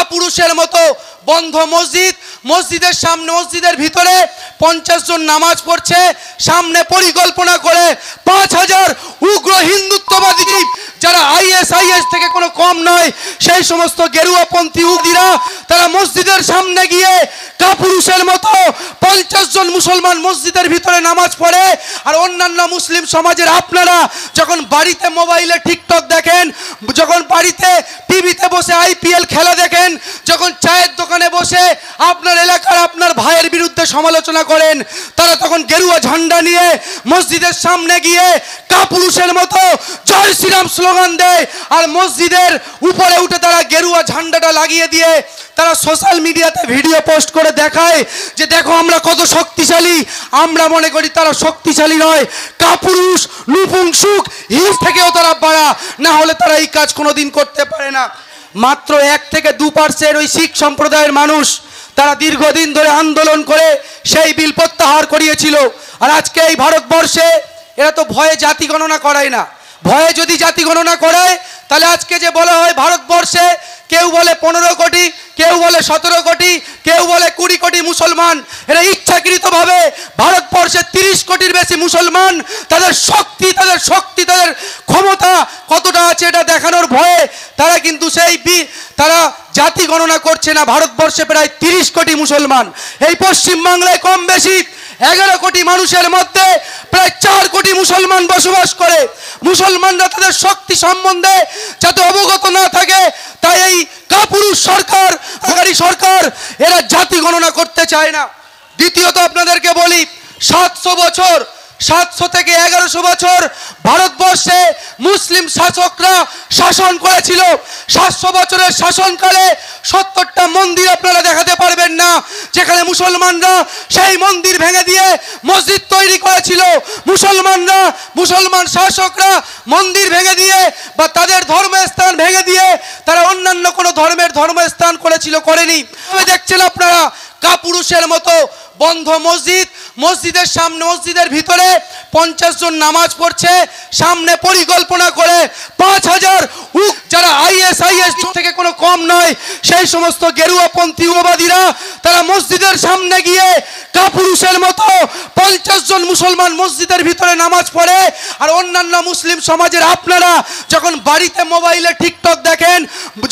কাপুরুষের মতো বন্ধ মসজিদ, মসজিদের সামনে মসজিদের ভিতরে 50 জন নামাজ পড়ছে, সামনে পরিকল্পনা করে 5000 উগ্র হিন্দুত্ববাদী যারা ISIS থেকে কোনো কম নয় সেই সমস্ত গেরুয়াপন্থী উগ্রীরা তারা মসজিদের সামনে গিয়ে কাপুরুষের মতো 50 জন মুসলমান মসজিদের ভিতরে নামাজ পড়ে। আর অন্যান্য মুসলিম সমাজের আপনারা যখন বাড়িতে মোবাইলে টিকটক দেখেন, যখন বাড়িতে টিভিতে বসে IPL খেলা দেখেন, যখন চায়ের দোকানে বসে আপনার এলাকার আপনার ভাইয়ের বিরুদ্ধে সমালোচনা করেন, তারা তখন গেরুয়া ঝান্ডা নিয়ে মসজিদের সামনে গিয়ে কাপুরুষের মতো জয় শ্রীরাম স্লোগান দেয়। আর মসজিদের উপরে উঠে তারা গেরুয়া ঝান্ডাটা লাগিয়ে দিয়ে তারা সোশ্যাল মিডিয়াতে ভিডিও পোস্ট করে দেখায় যে দেখো আমরা কত শক্তিশালী। আমরা মনে করি তারা শক্তিশালী নয়, কাপুরুষ, নপুংসক, হিংস থেকেও তারা বাড়া, না হলে তারা এই কাজ কোনোদিন করতে পারে না। মাত্র 1 থেকে 2% ওই শিখ সম্প্রদায়ের মানুষ তারা দীর্ঘদিন ধরে আন্দোলন করে সেই বিল প্রত্যাহার করিয়েছিল। আর আজকে এই ভারতবর্ষে এরা তো ভয়ে জাতি গণনা করায় না। ভয়ে যদি জাতি গণনা করায় তাহলে আজকে যে বলা হয় ভারতবর্ষে কেউ বলে 15 কোটি, কেউ বলে 17 কোটি, কেউ বলে 20 কোটি মুসলমান। এরা ইচ্ছাকৃতভাবে ভারতবর্ষে 30 কোটির বেশি মুসলমান, তাদের শক্তি তাদের ক্ষমতা কতটা আছে এটা দেখানোর ভয়ে তারা কিন্তু তারা জাতি গণনা করছে না। ভারতবর্ষে প্রায় 30 কোটি মুসলমান, এই পশ্চিমবাংলায় কম বেশি 11 কোটি মানুষের মধ্যে প্রায় 4 কোটি মুসলমান বসবাস করে। মুসলমানরা তাদের শক্তি সম্বন্ধে যাতে অবগত না থাকে, তাই এই কাপুরুষ সরকার এরা জাতি গণনা করতে চায় না। দ্বিতীয়ত আপনাদেরকে বলি, 700 থেকে 1100 বছর ভারতবর্ষে মুসলিম শাসকরা শাসন করেছিল। 700 বছরের শাসনকালে 70টা মন্দির আপনারা দেখাতে পারবেন না যেখানে মুসলমানরা সেই মন্দির ভেঙে দিয়ে মসজিদ তৈরি করেছিল। মুসলমান শাসকরা মন্দির ভেঙে দিয়ে বা তাদের ধর্মস্থান ভেঙে দিয়ে তারা অন্যান্য কোনো ধর্মের ধর্মস্থান করেনি। দেখছেন আপনারা কাপুরুষের মতো বন্ধ মসজিদ, মসজিদের সামনে মসজিদের ভিতরে 50 জন নামাজ পড়ছে, সামনে পরিকল্পনা করে 5000 যারা ISIS থেকে কোনো কম নয় সেই সমস্ত গেরুয়াপন্থী উগ্রবাদীরা তারা মসজিদের সামনে গিয়ে কাপুরুষের মতো 50 জন মুসলমান মসজিদের ভিতরে নামাজ পড়ে। আর অন্যান্য মুসলিম সমাজের আপনারা যখন বাড়িতে মোবাইলে টিকটক দেখেন,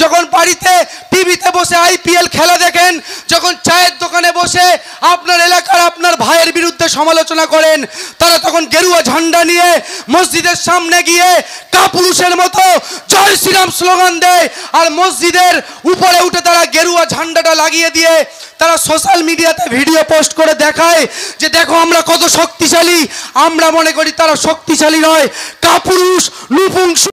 যখন বাড়িতে টিভিতে বসে IPL খেলা দেখেন, যখন চায়ের দোকানে বসে আপনার এলাকার আপনার ভাইয়ের বিরুদ্ধে সমালোচনা করেন, তারা তখন গেরুয়া ঝান্ডা নিয়ে মসজিদের সামনে গিয়ে কাপুরুষের মতো জয় শ্রীরাম স্লোগান দেয়। আর মসজিদের উপরে উঠে তারা গেরুয়া ঝান্ডাটা লাগিয়ে দিয়ে তারা সোশ্যাল মিডিয়াতে ভিডিও পোস্ট করে দেখায় যে দেখো আমরা কত শক্তিশালী। আমরা মনে করি তারা শক্তিশালী নয়, কাপুরুষ, নপুংসক।